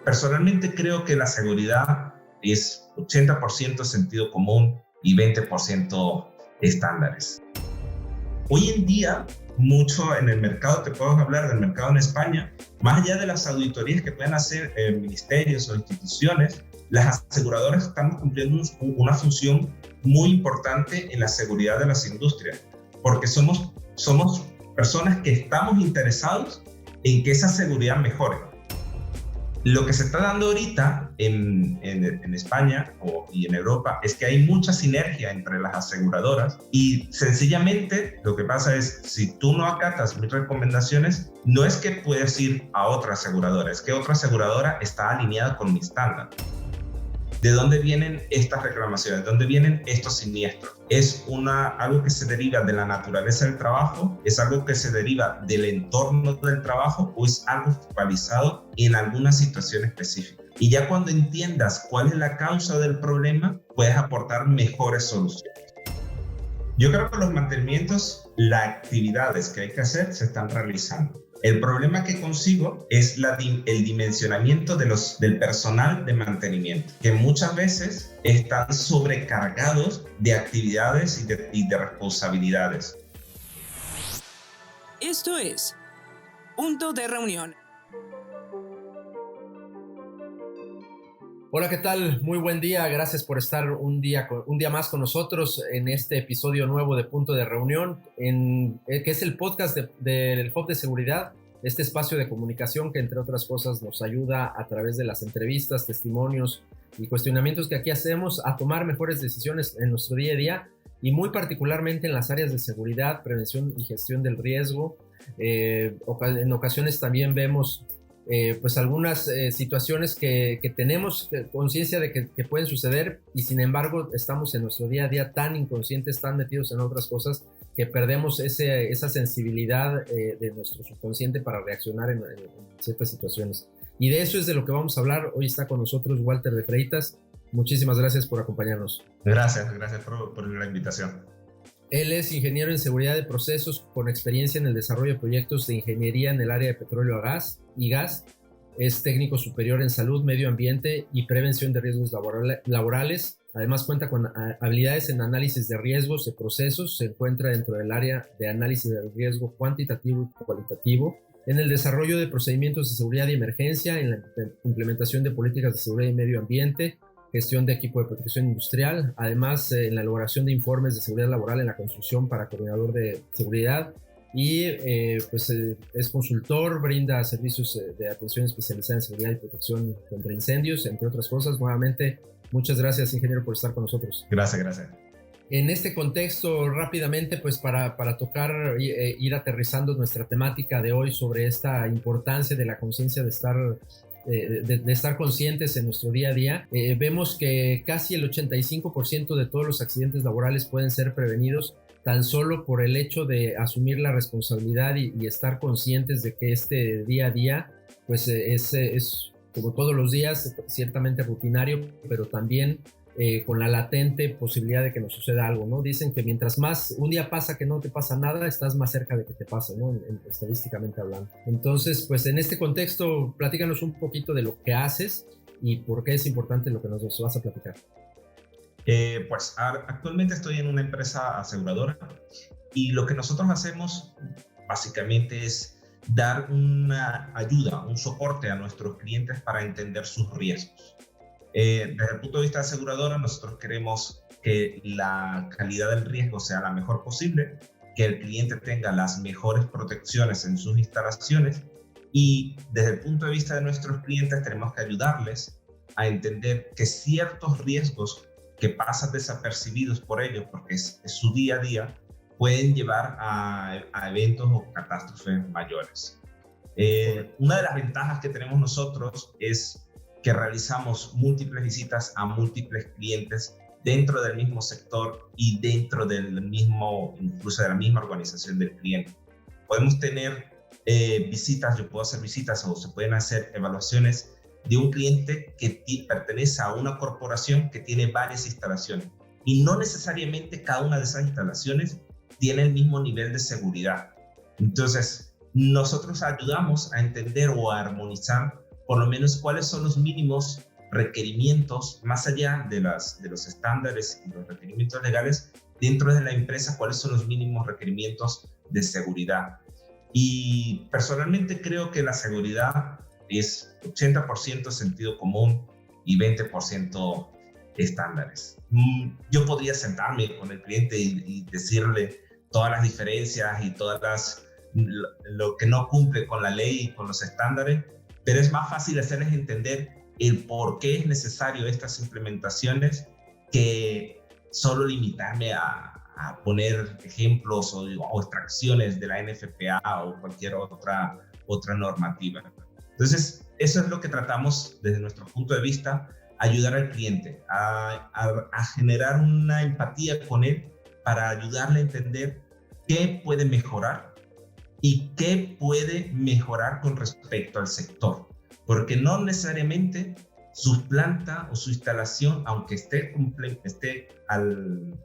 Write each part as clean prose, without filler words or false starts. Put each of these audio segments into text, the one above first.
Personalmente creo que la seguridad es 80% sentido común y 20% estándares. Hoy en día, mucho en el mercado, te puedo hablar del mercado en España, más allá de las auditorías que pueden hacer ministerios o instituciones, las aseguradoras están cumpliendo una función muy importante en la seguridad de las industrias, porque somos personas que estamos interesados en que esa seguridad mejore. Lo que se está dando ahorita en España y en Europa es que hay mucha sinergia entre las aseguradoras y sencillamente lo que pasa es, si tú no acatas mis recomendaciones, no es que puedes ir a otra aseguradora, es que otra aseguradora está alineada con mi estándar. ¿De dónde vienen estas reclamaciones? ¿De dónde vienen estos siniestros? ¿Es algo que se deriva de la naturaleza del trabajo? ¿Es algo que se deriva del entorno del trabajo? ¿O es algo focalizado en alguna situación específica? Y ya cuando entiendas cuál es la causa del problema, puedes aportar mejores soluciones. Yo creo que los mantenimientos, las actividades que hay que hacer, se están realizando. El problema que consigo es el dimensionamiento del personal de mantenimiento, que muchas veces están sobrecargados de actividades y de responsabilidades. Esto es Punto de Reunión. Hola, ¿qué tal? Muy buen día. Gracias por estar un día más con nosotros en este episodio nuevo de Punto de Reunión, que es el podcast del Hub de Seguridad, este espacio de comunicación que, entre otras cosas, nos ayuda a través de las entrevistas, testimonios y cuestionamientos que aquí hacemos a tomar mejores decisiones en nuestro día a día y muy particularmente en las áreas de seguridad, prevención y gestión del riesgo. En ocasiones también vemos pues algunas situaciones que tenemos conciencia de que pueden suceder y sin embargo estamos en nuestro día a día tan inconscientes, tan metidos en otras cosas que perdemos esa sensibilidad de nuestro subconsciente para reaccionar en ciertas situaciones. Y de eso es de lo que vamos a hablar. Hoy está con nosotros Walter de Freitas. Muchísimas gracias por acompañarnos. Gracias por la invitación. Él es ingeniero en seguridad de procesos con experiencia en el desarrollo de proyectos de ingeniería en el área de petróleo y gas. Es técnico superior en salud, medio ambiente y prevención de riesgos laborales. Además cuenta con habilidades en análisis de riesgos de procesos. Se encuentra dentro del área de análisis de riesgo cuantitativo y cualitativo, en el desarrollo de procedimientos de seguridad y emergencia, en la implementación de políticas de seguridad y medio ambiente, gestión de equipo de protección industrial, además en la elaboración de informes de seguridad laboral en la construcción para coordinador de seguridad y es consultor, brinda servicios de atención especializada en seguridad y protección contra incendios, entre otras cosas. Nuevamente, muchas gracias, ingeniero, por estar con nosotros. Gracias. En este contexto, rápidamente, pues para tocar, ir aterrizando nuestra temática de hoy sobre esta importancia de la conciencia de estar conscientes en nuestro día a día, vemos que casi el 85% de todos los accidentes laborales pueden ser prevenidos tan solo por el hecho de asumir la responsabilidad y estar conscientes de que este día a día pues es como todos los días, ciertamente rutinario, pero también con la latente posibilidad de que nos suceda algo, ¿no? Dicen que mientras más un día pasa que no te pasa nada, estás más cerca de que te pase, ¿no? Estadísticamente hablando. Entonces, pues en este contexto, platícanos un poquito de lo que haces y por qué es importante lo que nos vas a platicar. Pues actualmente estoy en una empresa aseguradora y lo que nosotros hacemos básicamente es dar una ayuda, un soporte a nuestros clientes para entender sus riesgos. Desde el punto de vista de aseguradora, nosotros queremos que la calidad del riesgo sea la mejor posible, que el cliente tenga las mejores protecciones en sus instalaciones y desde el punto de vista de nuestros clientes tenemos que ayudarles a entender que ciertos riesgos que pasan desapercibidos por ellos porque es su día a día pueden llevar a eventos o catástrofes mayores. Una de las ventajas que tenemos nosotros es que realizamos múltiples visitas a múltiples clientes dentro del mismo sector y dentro incluso de la misma organización del cliente. Podemos tener visitas, yo puedo hacer visitas o se pueden hacer evaluaciones de un cliente que pertenece a una corporación que tiene varias instalaciones y no necesariamente cada una de esas instalaciones tiene el mismo nivel de seguridad. Entonces, nosotros ayudamos a entender o a armonizar por lo menos cuáles son los mínimos requerimientos, más allá de los estándares y los requerimientos legales, dentro de la empresa, cuáles son los mínimos requerimientos de seguridad. Y personalmente creo que la seguridad es 80% sentido común y 20% estándares. Yo podría sentarme con el cliente y decirle todas las diferencias y lo que no cumple con la ley y con los estándares, pero es más fácil hacerles entender el por qué es necesario estas implementaciones que solo limitarme a poner ejemplos o extracciones de la NFPA o cualquier otra normativa. Entonces, eso es lo que tratamos desde nuestro punto de vista, ayudar al cliente, a generar una empatía con él para ayudarle a entender qué puede mejorar y qué puede mejorar con respecto al sector. Porque no necesariamente su planta o su instalación, aunque esté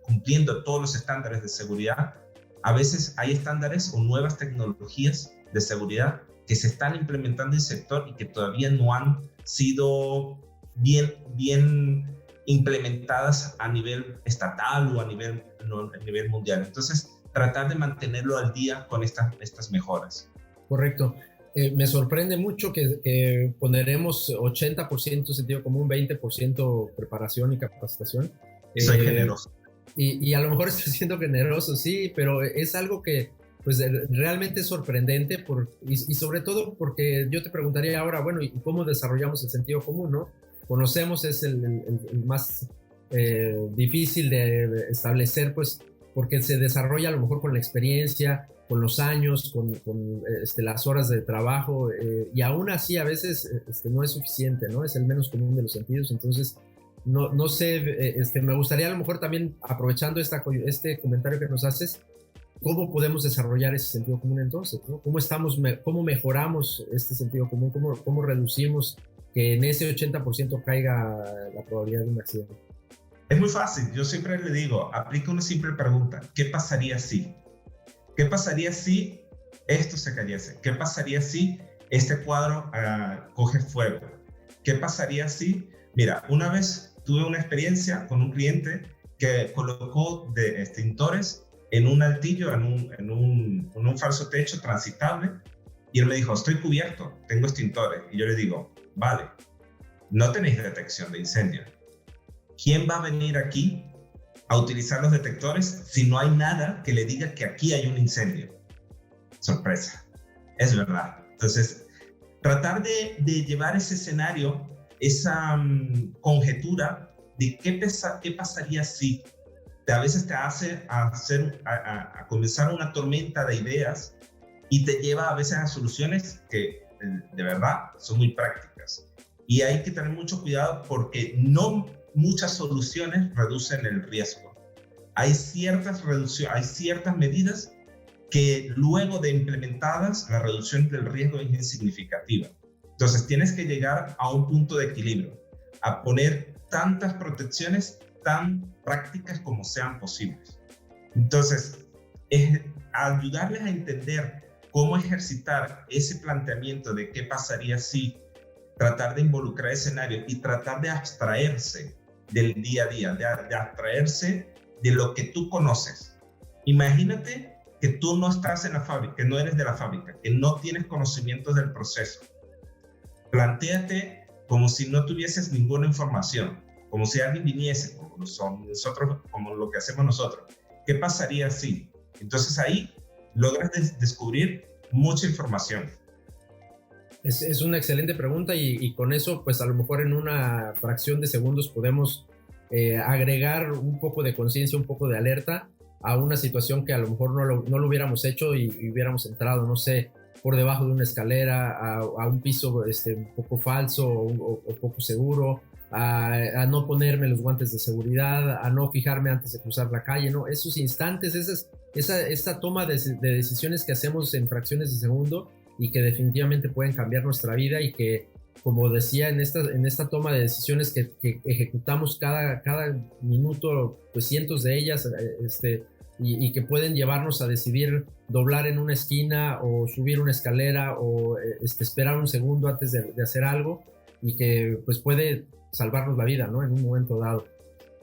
cumpliendo todos los estándares de seguridad, a veces hay estándares o nuevas tecnologías de seguridad que se están implementando en el sector y que todavía no han sido bien implementadas a nivel estatal o a nivel mundial. Entonces, tratar de mantenerlo al día con estas mejoras. Correcto. Me sorprende mucho que poneremos 80% sentido común, 20% preparación y capacitación. Soy generoso. Y a lo mejor estoy siendo generoso, sí, pero es algo que pues realmente es sorprendente y sobre todo porque yo te preguntaría ahora, bueno, ¿y cómo desarrollamos el sentido común, no? Conocemos, es el más difícil de establecer, pues porque se desarrolla a lo mejor con la experiencia, con los años, con las horas de trabajo, y aún así a veces no es suficiente, ¿no? Es el menos común de los sentidos. Entonces, no sé, me gustaría a lo mejor también, aprovechando este comentario que nos haces, ¿cómo podemos desarrollar ese sentido común entonces, ¿no? ¿Cómo mejoramos este sentido común? ¿Cómo reducimos que en ese 80% caiga la probabilidad de un accidente? Es muy fácil. Yo siempre le digo, aplica una simple pregunta. ¿Qué pasaría si? ¿Qué pasaría si esto se cayese? ¿Qué pasaría si este cuadro coge fuego? ¿Qué pasaría si? Mira, una vez tuve una experiencia con un cliente que colocó de extintores en un altillo, en un falso techo transitable, y él me dijo, estoy cubierto, tengo extintores. Y yo le digo, vale, no tenéis detección de incendio. ¿Quién va a venir aquí a utilizar los detectores si no hay nada que le diga que aquí hay un incendio? Sorpresa, es verdad. Entonces, tratar de llevar ese escenario, esa conjetura de qué pasaría si a veces te hace a comenzar una tormenta de ideas y te lleva a veces a soluciones que de verdad son muy prácticas. Y hay que tener mucho cuidado porque no muchas soluciones reducen el riesgo. Hay ciertas medidas que luego de implementadas, la reducción del riesgo es insignificativa. Entonces tienes que llegar a un punto de equilibrio, a poner tantas protecciones tan prácticas como sean posibles. Entonces, es ayudarles a entender cómo ejercitar ese planteamiento de qué pasaría si, tratar de involucrar escenarios y tratar de abstraerse del día a día, de abstraerse de lo que tú conoces. Imagínate que tú no estás en la fábrica, que no eres de la fábrica, que no tienes conocimientos del proceso. Plantéate como si no tuvieses ninguna información, como si alguien viniese, como lo que hacemos nosotros. ¿Qué pasaría si? Entonces ahí logras descubrir mucha información. Es una excelente pregunta y con eso, pues a lo mejor en una fracción de segundos podemos agregar un poco de conciencia, un poco de alerta a una situación que a lo mejor no lo hubiéramos hecho y hubiéramos entrado, no sé, por debajo de una escalera, a un piso un poco falso o poco seguro, a no ponerme los guantes de seguridad, a no fijarme antes de cruzar la calle, ¿no? Esos instantes, esa toma de decisiones que hacemos en fracciones de segundo y que definitivamente pueden cambiar nuestra vida y que, como decía, en esta toma de decisiones que ejecutamos cada minuto, pues cientos de ellas, y que pueden llevarnos a decidir doblar en una esquina o subir una escalera o esperar un segundo antes de hacer algo, y que pues puede salvarnos la vida, ¿no? En un momento dado.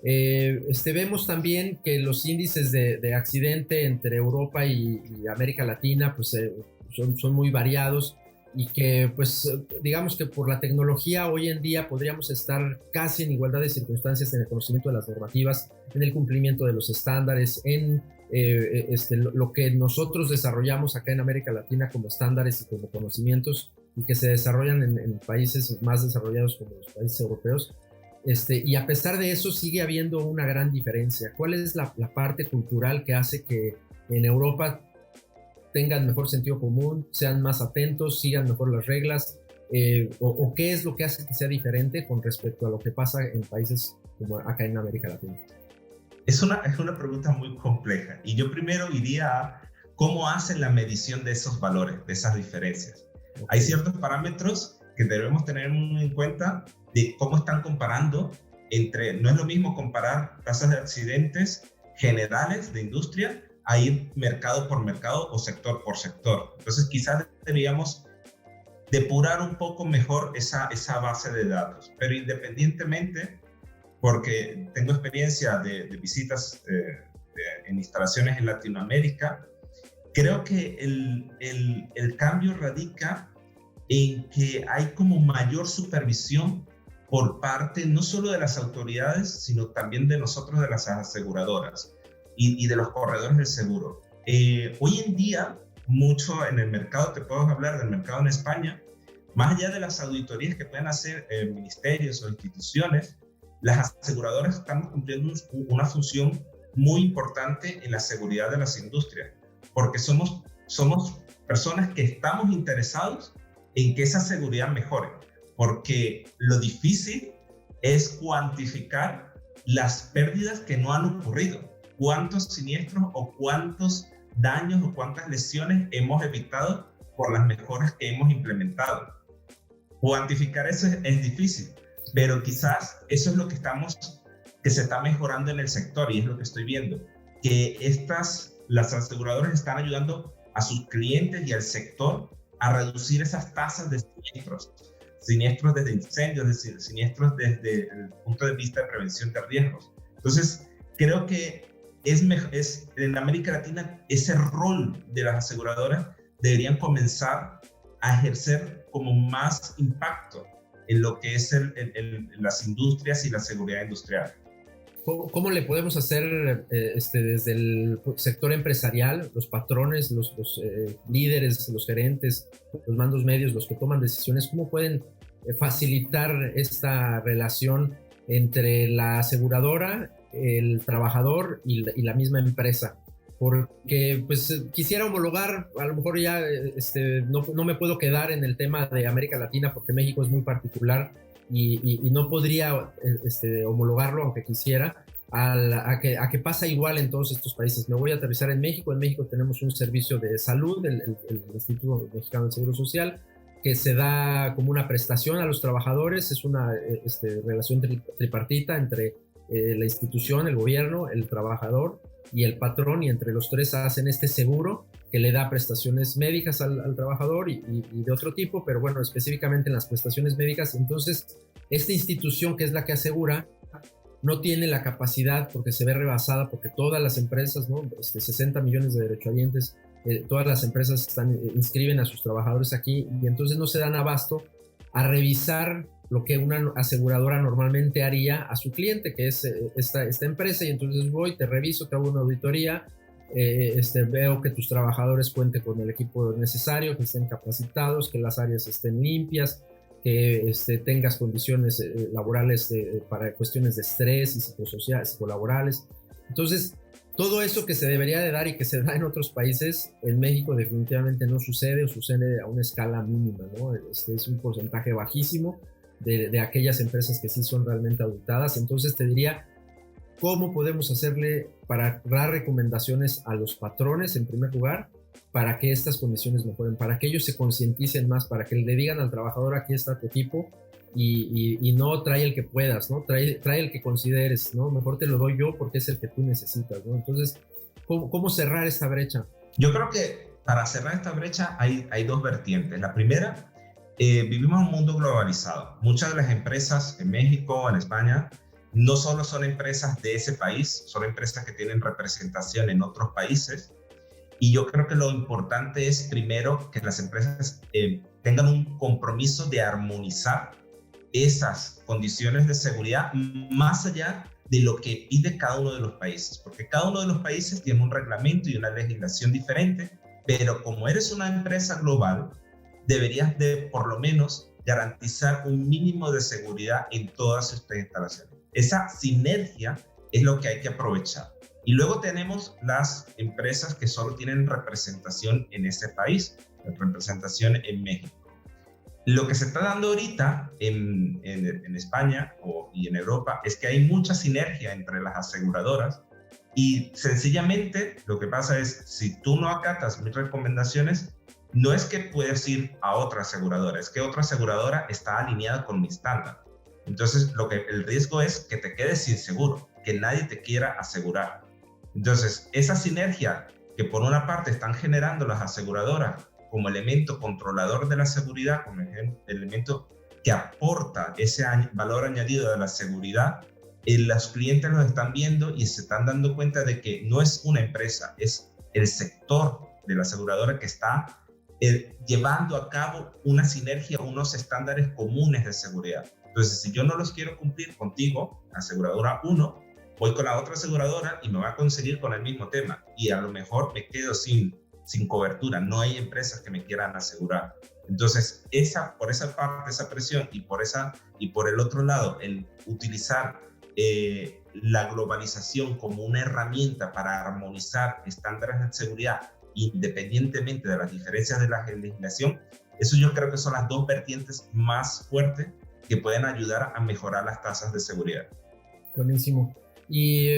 Vemos también que los índices de accidente entre Europa y América Latina pues, son muy variados, y que pues digamos que por la tecnología hoy en día podríamos estar casi en igualdad de circunstancias en el conocimiento de las normativas, en el cumplimiento de los estándares, en lo que nosotros desarrollamos acá en América Latina como estándares y como conocimientos, y que se desarrollan en países más desarrollados como los países europeos. Y a pesar de eso sigue habiendo una gran diferencia. ¿Cuál es la parte cultural que hace que en Europa tengan mejor sentido común, sean más atentos, sigan mejor las reglas? ¿O qué es lo que hace que sea diferente con respecto a lo que pasa en países como acá en América Latina? Es una pregunta muy compleja, y yo primero iría a cómo hacen la medición de esos valores, de esas diferencias. Okay. Hay ciertos parámetros que debemos tener en cuenta de cómo están comparando no es lo mismo comparar tasas de accidentes generales de industria a ir mercado por mercado o sector por sector. Entonces quizás deberíamos depurar un poco mejor esa base de datos, pero independientemente, porque tengo experiencia de visitas en instalaciones en Latinoamérica, creo que el cambio radica en que hay como mayor supervisión por parte no solo de las autoridades, sino también de nosotros, de las aseguradoras y de los corredores del seguro. Hoy en día, mucho en el mercado, te puedo hablar del mercado en España, más allá de las auditorías que pueden hacer ministerios o instituciones, las aseguradoras están cumpliendo una función muy importante en la seguridad de las industrias, porque somos personas que estamos interesados en que esa seguridad mejore, porque lo difícil es cuantificar las pérdidas que no han ocurrido, cuántos siniestros o cuántos daños o cuántas lesiones hemos evitado por las mejoras que hemos implementado. Cuantificar eso es difícil, pero quizás eso es lo que se está mejorando en el sector, y es lo que estoy viendo, que las aseguradoras están ayudando a sus clientes y al sector a reducir esas tasas de siniestros desde incendios, es decir, siniestros desde el punto de vista de prevención de riesgos. Entonces, creo que en América Latina ese rol de las aseguradoras deberían comenzar a ejercer como más impacto en lo que es las industrias y la seguridad industrial. ¿Cómo le podemos hacer desde el sector empresarial, los patrones, los líderes, los gerentes, los mandos medios, los que toman decisiones, cómo pueden facilitar esta relación entre la aseguradora, el trabajador y la misma empresa? Porque pues quisiera homologar, a lo mejor ya no me puedo quedar en el tema de América Latina porque México es muy particular y no podría homologarlo aunque quisiera, a que pasa igual en todos estos países. Me voy a aterrizar en México. En México tenemos un servicio de salud, el Instituto Mexicano del Seguro Social, que se da como una prestación a los trabajadores. Es una relación tripartita entre la institución, el gobierno, el trabajador y el patrón, y entre los tres hacen este seguro que le da prestaciones médicas al trabajador y de otro tipo, pero bueno, específicamente en las prestaciones médicas. Entonces, esta institución, que es la que asegura, no tiene la capacidad, porque se ve rebasada, porque todas las empresas, ¿no? 60 millones de derechohabientes, todas las empresas inscriben a sus trabajadores aquí, y entonces no se dan abasto a revisar lo que una aseguradora normalmente haría a su cliente, que es esta empresa. Y entonces voy, te reviso, te hago una auditoría, veo que tus trabajadores cuenten con el equipo necesario, que estén capacitados, que las áreas estén limpias, que tengas condiciones laborales para cuestiones de estrés y psicolaborales. Entonces, todo eso que se debería de dar y que se da en otros países, en México definitivamente no sucede, o sucede a una escala mínima, ¿no? Es un porcentaje bajísimo de aquellas empresas que sí son realmente auditadas. Entonces te diría, ¿cómo podemos hacerle para dar recomendaciones a los patrones en primer lugar para que estas condiciones mejoren, para que ellos se concienticen más, para que le digan al trabajador: aquí está tu equipo, y no trae el que puedas, ¿no? Trae el que consideres, ¿no? Mejor te lo doy yo porque es el que tú necesitas, ¿no? Entonces, ¿Cómo cerrar esta brecha? Yo creo que para cerrar esta brecha hay dos vertientes. La primera, vivimos en un mundo globalizado. Muchas de las empresas en México, en España, no solo son empresas de ese país, son empresas que tienen representación en otros países. Y yo creo que lo importante es, primero, que las empresas tengan un compromiso de armonizar esas condiciones de seguridad más allá de lo que pide cada uno de los países, porque cada uno de los países tiene un reglamento y una legislación diferente, pero como eres una empresa global, deberías de por lo menos garantizar un mínimo de seguridad en todas sus instalaciones. Esa sinergia es lo que hay que aprovechar. Y luego tenemos las empresas que solo tienen representación en ese país, representación en México. Lo que se está dando ahorita en España y en Europa es que hay mucha sinergia entre las aseguradoras y sencillamente lo que pasa es, si tú no acatas mis recomendaciones, no es que puedes ir a otra aseguradora, es que otra aseguradora está alineada con mi estándar. Entonces, el riesgo es que te quedes sin seguro, que nadie te quiera asegurar. Entonces, esa sinergia que por una parte están generando las aseguradoras como elemento controlador de la seguridad, como elemento que aporta ese valor añadido de la seguridad, los clientes los están viendo y se están dando cuenta de que no es una empresa, es el sector de la aseguradora que está llevando a cabo una sinergia, unos estándares comunes de seguridad. Entonces, si yo no los quiero cumplir contigo, aseguradora 1, voy con la otra aseguradora y me va a conseguir con el mismo tema y a lo mejor me quedo sin cobertura. No hay empresas que me quieran asegurar. Entonces, por esa parte, esa presión y por el otro lado, el utilizar la globalización como una herramienta para armonizar estándares de seguridad independientemente de las diferencias de la legislación, eso yo creo que son las dos vertientes más fuertes que pueden ayudar a mejorar las tasas de seguridad. Buenísimo. Y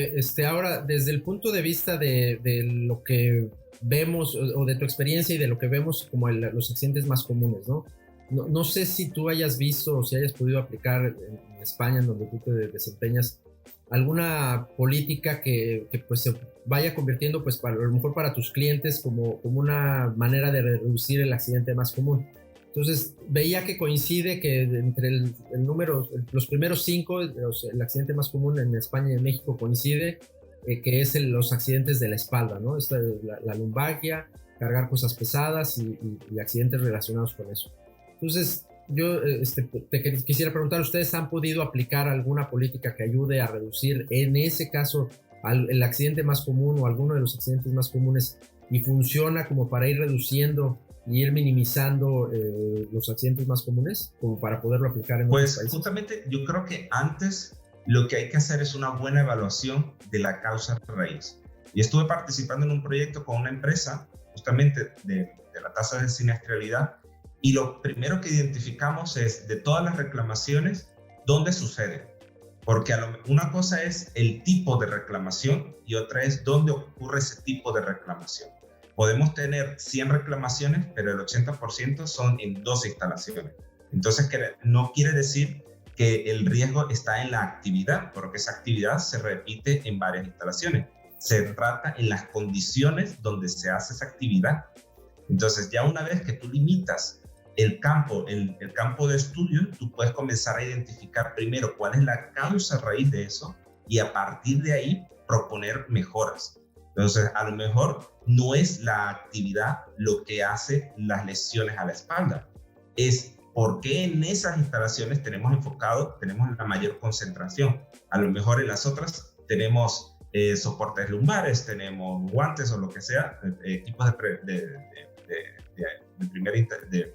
ahora, desde el punto de vista de lo que vemos, o de tu experiencia y de lo que vemos como los accidentes más comunes, ¿no? No sé si tú hayas visto o si hayas podido aplicar en España, en donde tú te desempeñas, alguna política que pues se vaya convirtiendo, pues a lo mejor para tus clientes, como una manera de reducir el accidente más común. Entonces, veía que coincide que entre el número, los primeros 5, el accidente más común en España y en México coincide, que es los accidentes de la espalda, ¿no? La lumbalgia, cargar cosas pesadas y accidentes relacionados con eso. Entonces, yo te quisiera preguntar, ¿ustedes han podido aplicar alguna política que ayude a reducir, en ese caso, el accidente más común o alguno de los accidentes más comunes, y funciona como para ir reduciendo y ir minimizando los accidentes más comunes, como para poderlo aplicar en otros países? Pues justamente yo creo que antes lo que hay que hacer es una buena evaluación de la causa raíz. Y estuve participando en un proyecto con una empresa justamente de la tasa de siniestralidad, y lo primero que identificamos es, de todas las reclamaciones, dónde sucede. Porque una cosa es el tipo de reclamación y otra es dónde ocurre ese tipo de reclamación. Podemos tener 100 reclamaciones, pero el 80% son en 2 instalaciones. Entonces, no quiere decir que el riesgo está en la actividad, porque esa actividad se repite en varias instalaciones. Se trata en las condiciones donde se hace esa actividad. Entonces, ya una vez que tú limitas el campo de estudio, tú puedes comenzar a identificar primero cuál es la causa raíz de eso y a partir de ahí proponer mejoras. Entonces, a lo mejor no es la actividad lo que hace las lesiones a la espalda, es por qué en esas instalaciones tenemos la mayor concentración. A lo mejor en las otras tenemos soportes lumbares, tenemos guantes o lo que sea, equipos de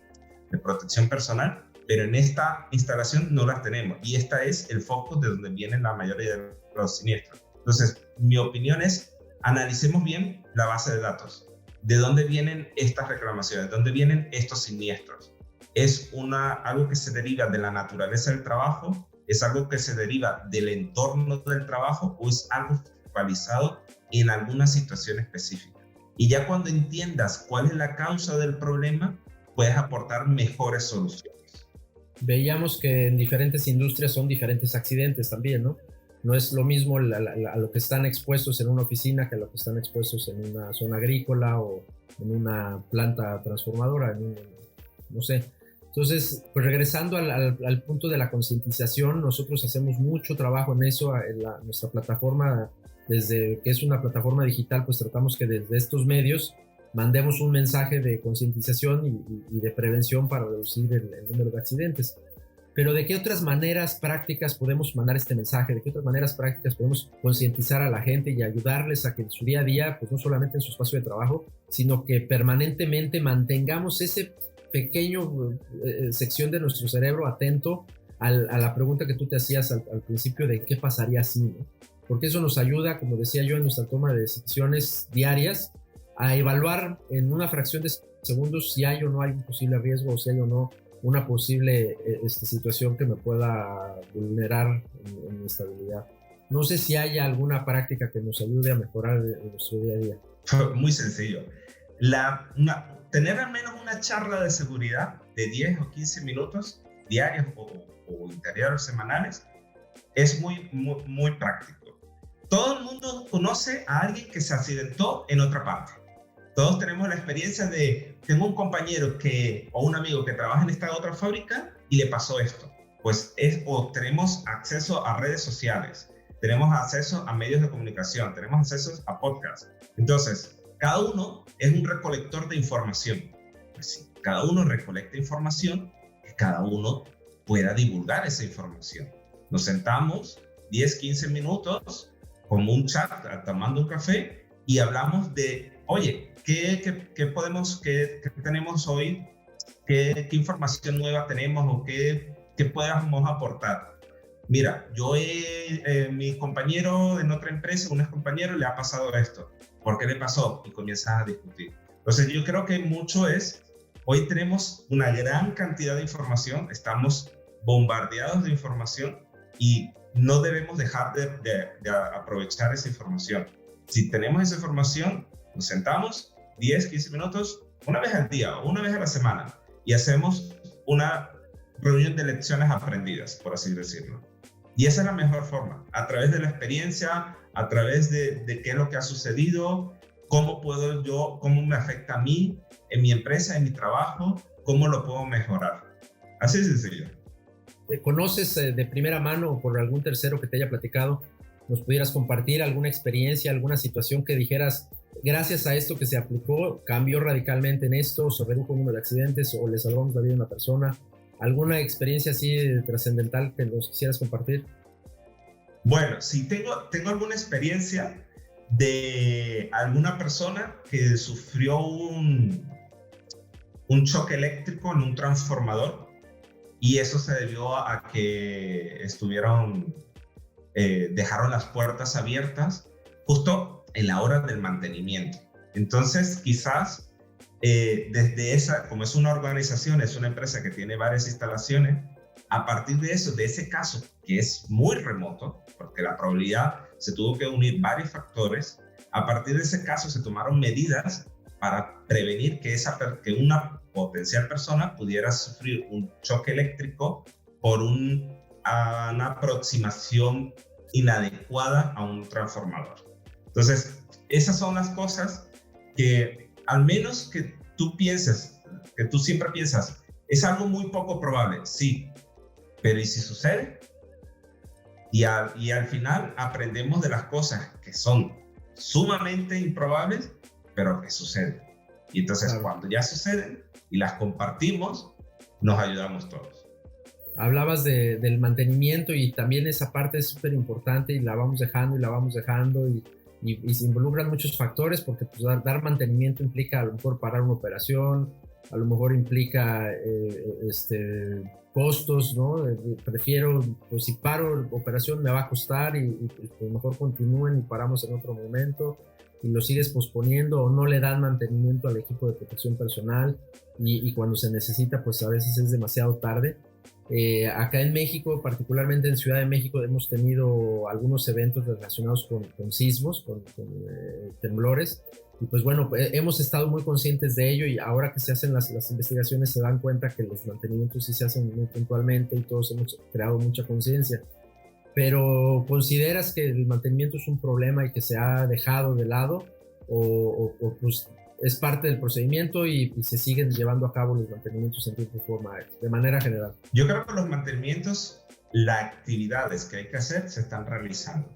protección personal, pero en esta instalación no las tenemos, y esta es el foco de donde vienen la mayoría de los siniestros. Entonces, mi opinión es, analicemos bien la base de datos. ¿De dónde vienen estas reclamaciones? ¿De dónde vienen estos siniestros? ¿Es algo que se deriva de la naturaleza del trabajo? ¿Es algo que se deriva del entorno del trabajo? ¿O es algo focalizado en alguna situación específica? Y ya cuando entiendas cuál es la causa del problema, puedes aportar mejores soluciones. Veíamos que en diferentes industrias son diferentes accidentes también, ¿no? No es lo mismo a lo que están expuestos en una oficina que a lo que están expuestos en una zona agrícola o en una planta transformadora, no sé. Entonces, pues regresando al punto de la concientización, nosotros hacemos mucho trabajo en eso. Nuestra plataforma, desde que es una plataforma digital, pues tratamos que desde estos medios mandemos un mensaje de concientización y de prevención para reducir el número de accidentes. Pero ¿de qué otras maneras prácticas podemos mandar este mensaje? ¿De qué otras maneras prácticas podemos concientizar a la gente y ayudarles a que en su día a día, pues no solamente en su espacio de trabajo, sino que permanentemente mantengamos ese pequeño sección de nuestro cerebro atento a la pregunta que tú te hacías al principio de qué pasaría si, ¿no? Porque eso nos ayuda, como decía yo, en nuestra toma de decisiones diarias a evaluar en una fracción de segundos si hay o no hay un posible riesgo o si hay o no una posible situación que me pueda vulnerar en mi estabilidad. No sé si hay alguna práctica que nos ayude a mejorar en nuestro día a día. Muy sencillo. Tener al menos una charla de seguridad de 10 o 15 minutos diarios o interiores semanales es muy práctico. Todo el mundo conoce a alguien que se accidentó en otra parte. Todos tenemos la experiencia de, tengo un compañero o un amigo que trabaja en esta otra fábrica y le pasó esto. Pues o tenemos acceso a redes sociales, tenemos acceso a medios de comunicación, tenemos acceso a podcasts. Entonces, cada uno es un recolector de información. Pues si cada uno recolecta información, que cada uno pueda divulgar esa información. Nos sentamos 10, 15 minutos como un chat, tomando un café y hablamos de, oye, ¿qué tenemos hoy? ¿Qué información nueva tenemos o qué podemos aportar? Mira, mi compañero en otra empresa, un ex compañero, le ha pasado esto. ¿Por qué le pasó? Y comienzas a discutir. Entonces yo creo que mucho hoy tenemos una gran cantidad de información, estamos bombardeados de información y no debemos dejar de aprovechar esa información. Si tenemos esa información, nos sentamos 10, 15 minutos, una vez al día o una vez a la semana y hacemos una reunión de lecciones aprendidas, por así decirlo. Y esa es la mejor forma, a través de la experiencia, a través de qué es lo que ha sucedido, cómo me afecta a mí, en mi empresa, en mi trabajo, cómo lo puedo mejorar. Así de sencillo. ¿Conoces de primera mano o por algún tercero que te haya platicado, nos pudieras compartir alguna experiencia, alguna situación que dijeras, gracias a esto que se aplicó, cambió radicalmente en esto, se redujo el número de accidentes o le salvamos la vida a una persona? ¿Alguna experiencia así trascendental que nos quisieras compartir? Bueno, sí, tengo alguna experiencia de alguna persona que sufrió un choque eléctrico en un transformador y eso se debió a que dejaron las puertas abiertas justo en la hora del mantenimiento. Entonces, quizás como es una organización, es una empresa que tiene varias instalaciones, a partir de ese caso, que es muy remoto, porque la probabilidad se tuvo que unir varios factores, a partir de ese caso se tomaron medidas para prevenir que una potencial persona pudiera sufrir un choque eléctrico por una aproximación inadecuada a un transformador. Entonces, esas son las cosas que, al menos que tú siempre piensas, es algo muy poco probable, sí, pero ¿y si sucede? Y al final aprendemos de las cosas que son sumamente improbables, pero que suceden. Y entonces cuando ya suceden y las compartimos, nos ayudamos todos. Hablabas del mantenimiento y también esa parte es súper importante y la vamos dejando y se involucran muchos factores porque pues, dar mantenimiento implica a lo mejor parar una operación, a lo mejor implica costos, ¿no? Prefiero, pues si paro operación me va a costar y pues, a lo mejor continúen y paramos en otro momento y lo sigues posponiendo o no le dan mantenimiento al equipo de protección personal y cuando se necesita pues a veces es demasiado tarde. Acá en México, particularmente en Ciudad de México, hemos tenido algunos eventos relacionados con sismos, con temblores. Y pues bueno, hemos estado muy conscientes de ello y ahora que se hacen las investigaciones se dan cuenta que los mantenimientos sí se hacen muy puntualmente y todos hemos creado mucha conciencia. pero ¿consideras que el mantenimiento es un problema y que se ha dejado de lado o pues es parte del procedimiento y se siguen llevando a cabo los mantenimientos en tiempo y forma de manera general? Yo creo que los mantenimientos, las actividades que hay que hacer se están realizando.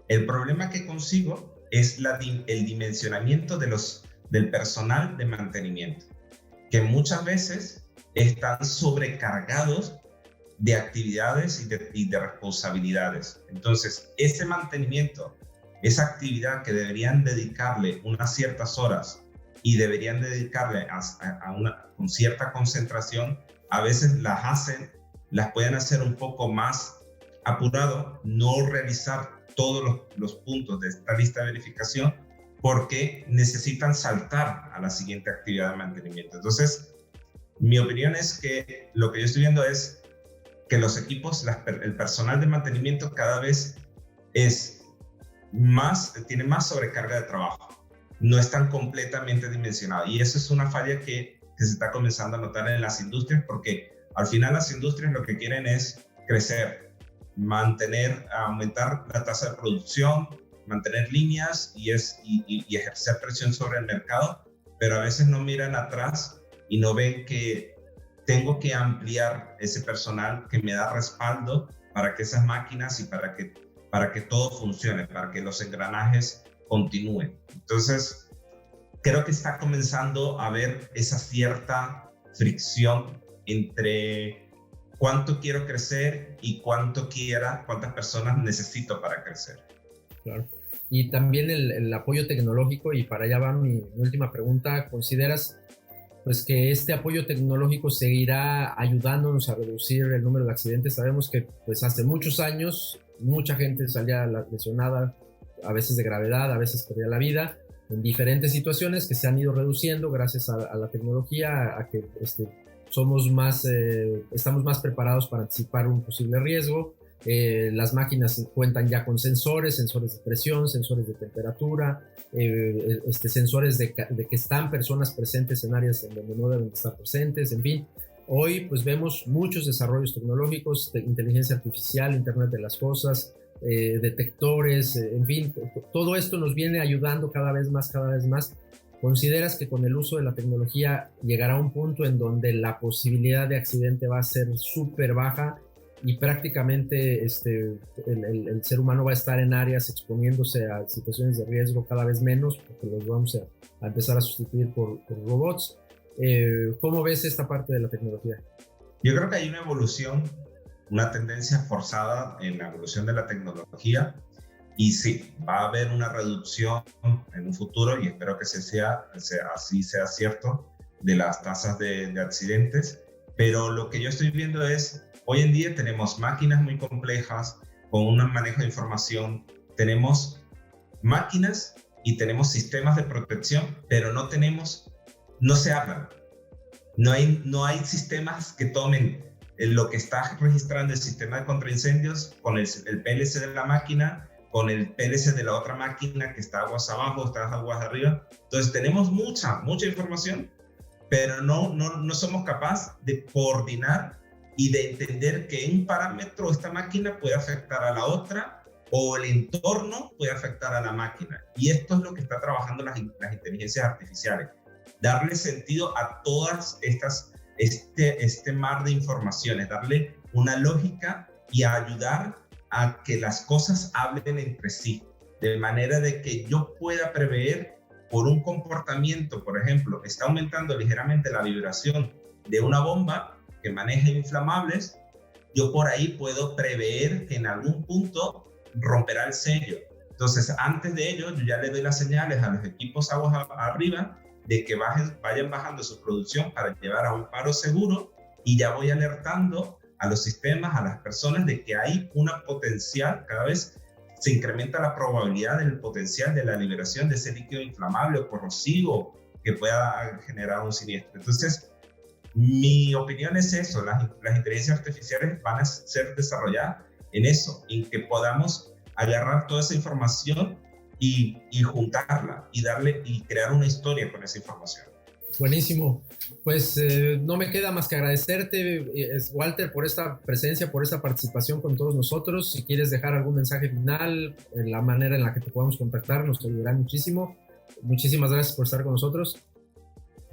El problema que consigo es el dimensionamiento del personal de mantenimiento, que muchas veces están sobrecargados de actividades y de responsabilidades. Entonces, ese mantenimiento, esa actividad que deberían dedicarle unas ciertas horas y deberían dedicarle con cierta concentración, a veces las pueden hacer un poco más apurado, no realizar todos los puntos de esta lista de verificación porque necesitan saltar a la siguiente actividad de mantenimiento. Entonces, mi opinión es que lo que yo estoy viendo es que los equipos, el personal de mantenimiento cada vez tiene más sobrecarga de trabajo. No están completamente dimensionados. Y eso es una falla que se está comenzando a notar en las industrias, porque al final las industrias lo que quieren es crecer, aumentar la tasa de producción, mantener líneas y ejercer presión sobre el mercado, pero a veces no miran atrás y no ven que tengo que ampliar ese personal que me da respaldo para que esas máquinas y para que todo funcione, para que los engranajes continúen. Entonces, creo que está comenzando a haber esa cierta fricción entre cuánto quiero crecer y cuántas personas necesito para crecer. Claro. Y también el apoyo tecnológico, y para allá va mi última pregunta. ¿Consideras pues que este apoyo tecnológico seguirá ayudándonos a reducir el número de accidentes? Sabemos que pues hace muchos años mucha gente salía lesionada, a veces de gravedad, a veces perdía la vida, en diferentes situaciones que se han ido reduciendo gracias a la tecnología, a que estamos más preparados para anticipar un posible riesgo. Las máquinas cuentan ya con sensores de presión, sensores de temperatura, sensores de que están personas presentes en áreas en donde no deben estar presentes, en fin. Hoy pues vemos muchos desarrollos tecnológicos, de inteligencia artificial, Internet de las cosas, detectores, en fin, todo esto nos viene ayudando cada vez más. ¿Consideras que con el uso de la tecnología llegará a un punto en donde la posibilidad de accidente va a ser súper baja y prácticamente el ser humano va a estar en áreas exponiéndose a situaciones de riesgo cada vez menos, porque los vamos a empezar a sustituir por robots? ¿Cómo ves esta parte de la tecnología? Yo creo que hay una evolución, una tendencia forzada en la evolución de la tecnología, y sí, va a haber una reducción en un futuro, y espero que así sea cierto, de las tasas de accidentes. Pero lo que yo estoy viendo es, hoy en día tenemos máquinas muy complejas con un manejo de información, tenemos máquinas y tenemos sistemas de protección, pero no se hablan. No hay sistemas que tomen lo que está registrando el sistema de contraincendios con el PLC de la máquina, con el PLC de la otra máquina que está aguas abajo, está aguas arriba. Entonces tenemos mucha información, pero no somos capaces de coordinar y de entender que un parámetro de esta máquina puede afectar a la otra, o el entorno puede afectar a la máquina. Y esto es lo que está trabajando las inteligencias artificiales. Darle sentido a todas este mar de informaciones, darle una lógica y ayudar a que las cosas hablen entre sí, de manera de que yo pueda prever por un comportamiento. Por ejemplo, está aumentando ligeramente la vibración de una bomba que maneja inflamables, yo por ahí puedo prever que en algún punto romperá el sello. Entonces, antes de ello, yo ya le doy las señales a los equipos aguas arriba de que vayan bajando su producción para llevar a un paro seguro, y ya voy alertando a los sistemas, a las personas, de que hay una potencial, cada vez se incrementa la probabilidad del potencial de la liberación de ese líquido inflamable o corrosivo que pueda generar un siniestro. Entonces, mi opinión es eso, las inteligencias artificiales van a ser desarrolladas en eso, en que podamos agarrar toda esa información y juntarla y crear una historia con esa información. Buenísimo. Pues no me queda más que agradecerte, Walter, por esta presencia, por esta participación con todos nosotros. Si quieres dejar algún mensaje final, la manera en la que te podamos contactar, nos ayudará muchísimo. Muchísimas gracias por estar con nosotros.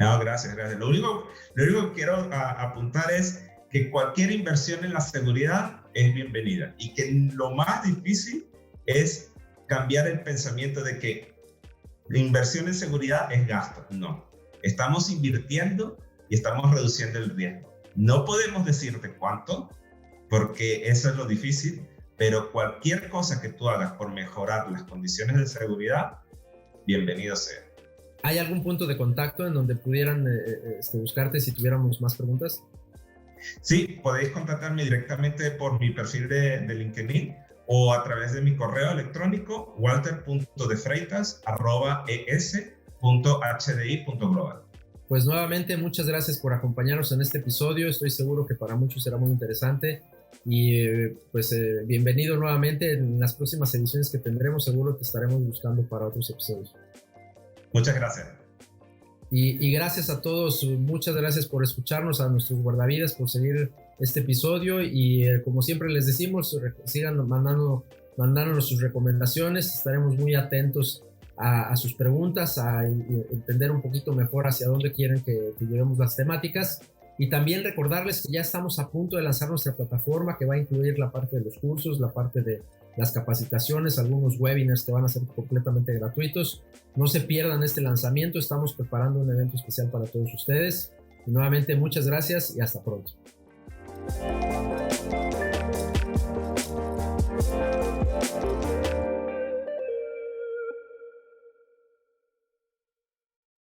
No, gracias. Lo único que quiero apuntar es que cualquier inversión en la seguridad es bienvenida y que lo más difícil es cambiar el pensamiento de que la inversión en seguridad es gasto. No, estamos invirtiendo y estamos reduciendo el riesgo. No podemos decirte cuánto, porque eso es lo difícil, pero cualquier cosa que tú hagas por mejorar las condiciones de seguridad, bienvenido sea. ¿Hay algún punto de contacto en donde pudieran buscarte si tuviéramos más preguntas? Sí, podéis contactarme directamente por mi perfil de LinkedIn o a través de mi correo electrónico walter.defreitas@es.hdi.global. Pues nuevamente muchas gracias por acompañarnos en este episodio. Estoy seguro que para muchos será muy interesante y bienvenido nuevamente. En las próximas ediciones que tendremos seguro te estaremos buscando para otros episodios. Muchas gracias. Y gracias a todos, muchas gracias por escucharnos, a nuestros guardavidas por seguir este episodio y como siempre les decimos, sigan mandándonos sus recomendaciones, estaremos muy atentos a sus preguntas, a entender un poquito mejor hacia dónde quieren que llevemos las temáticas y también recordarles que ya estamos a punto de lanzar nuestra plataforma que va a incluir la parte de los cursos, la parte de las capacitaciones, algunos webinars que van a ser completamente gratuitos. No se pierdan este lanzamiento, estamos preparando un evento especial para todos ustedes. Y nuevamente muchas gracias y hasta pronto.